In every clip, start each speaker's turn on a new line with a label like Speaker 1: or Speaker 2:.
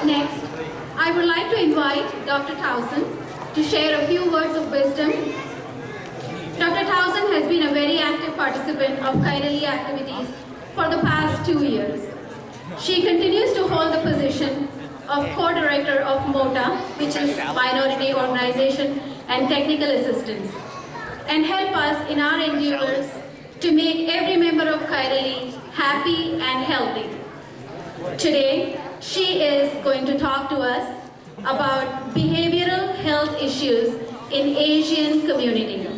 Speaker 1: Next, I would like to invite Dr. Towson to share a few words of wisdom. Dr. Towson has been a very active participant of Kairali activities for the past 2 years. She continues to hold the position of co-director of MOTA, which is Minority Organization and Technical Assistance, and help us in our endeavors to make every member of Kairali happy and healthy. Today, she is going to talk to us about behavioral health issues in Asian community.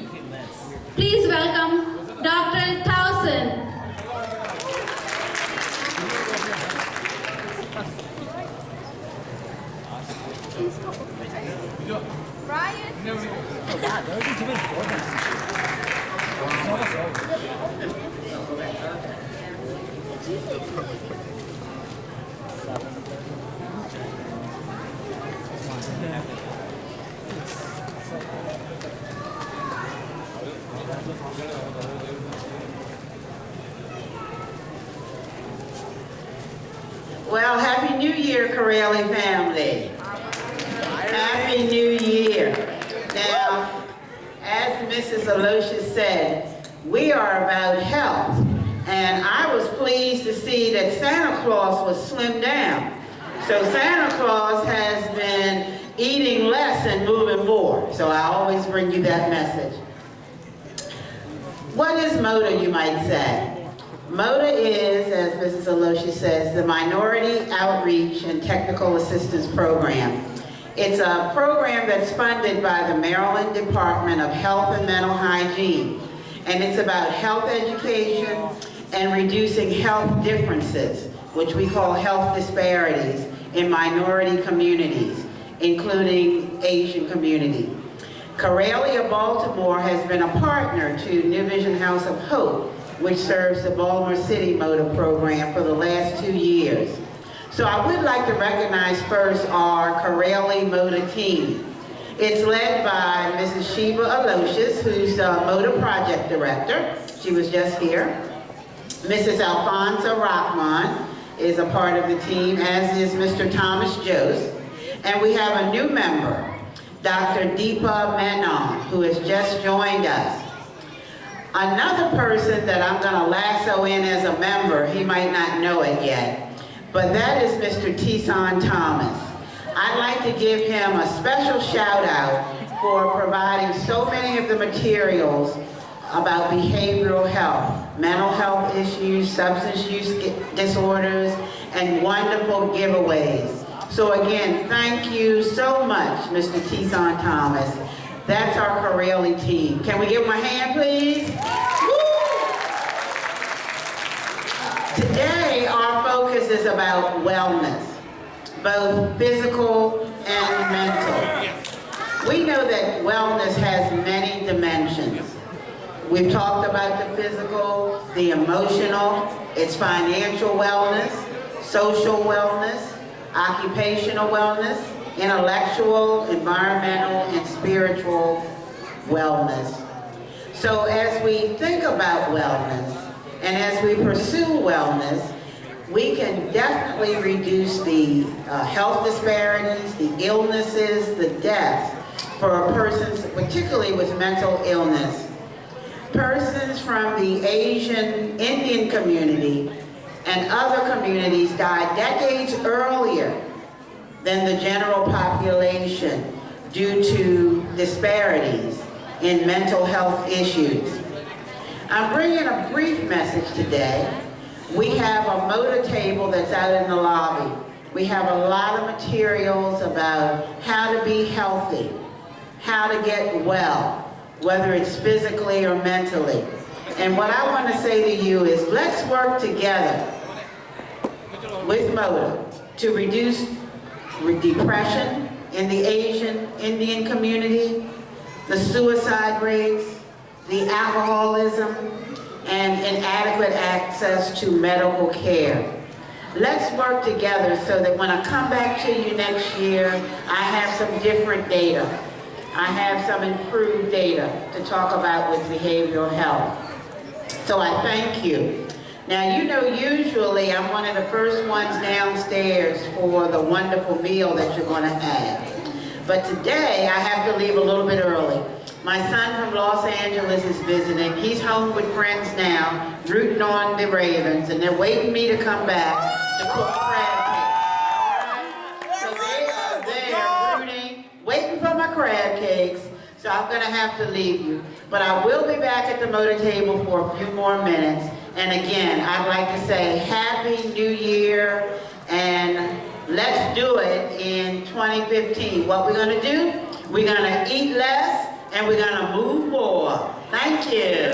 Speaker 1: Please welcome Dr. Towson.
Speaker 2: Well, Happy New Year, Kairali family. Happy New Year. Now, as Mrs. Aloysius said, we are about health. And I was pleased to see that Santa Claus was slimmed down. So Santa Claus has been eating less and moving more. So I always bring you that message. What is MOTA, you might say? MOTA is, as Mrs. Aloysius says, the Minority Outreach and Technical Assistance Program. It's a program that's funded by the Maryland Department of Health and Mental Hygiene. And it's about health education and reducing health differences, which we call health disparities in minority communities, including Asian community. Kairali of Baltimore has been a partner to New Vision House of Hope, which serves the Baltimore City MOTA program for the last 2 years. So I would like to recognize first our Kairali MOTA team. It's led by Mrs. Sheba Aloysius, who's the MOTA project director. She was just here. Mrs. Alfonso Rahman is a part of the team, as is Mr. Thomas Jose. And we have a new member, Dr. Deepa Menon, who has just joined us. Another person that I'm going to lasso in as a member, he might not know it yet, but that is Mr. Towson Thomas. I'd like to give him a special shout out for providing so many of the materials about behavioral health, mental health issues, substance use disorders, and wonderful giveaways. So again, thank you so much, Mr. Towson Thomas. That's our Kairali team. Can we give them a hand, please? Woo! Today, our focus is about wellness, both physical and mental. We know that wellness has many dimensions. We've talked about the physical, the emotional, it's financial wellness, social wellness, occupational wellness, intellectual, environmental, and spiritual wellness. So as we think about wellness, and as we pursue wellness, we can definitely reduce the health disparities, the illnesses, the deaths for persons, particularly with mental illness. Persons from the Asian Indian community and other communities died decades earlier than the general population due to disparities in mental health issues. I'm bringing a brief message today. We have a MOTA table that's out in the lobby. We have a lot of materials about how to be healthy, how to get well, whether it's physically or mentally. And what I want to say to you is let's work together with MOTA to reduce depression in the Asian Indian community, the suicide rates, the alcoholism, and inadequate access to medical care. Let's work together so that when I come back to you next year, I have some different data. I have some improved data to talk about with behavioral health. So I thank you. Now, you know, usually I'm one of the first ones downstairs for the wonderful meal that you're going to have. But today, I have to leave a little bit early. My son from Los Angeles is visiting. He's home with friends now, rooting on the Ravens, and they're waiting me to come back to cook crab cakes. So they are there rooting, waiting for my crab cakes. So I'm going to have to leave you. But I will be back at the MOTA table for a few more minutes. And again, I'd like to say Happy New Year, and let's do it in 2015. What we're going to do, we're going to eat less, and we're going to move more. Thank you.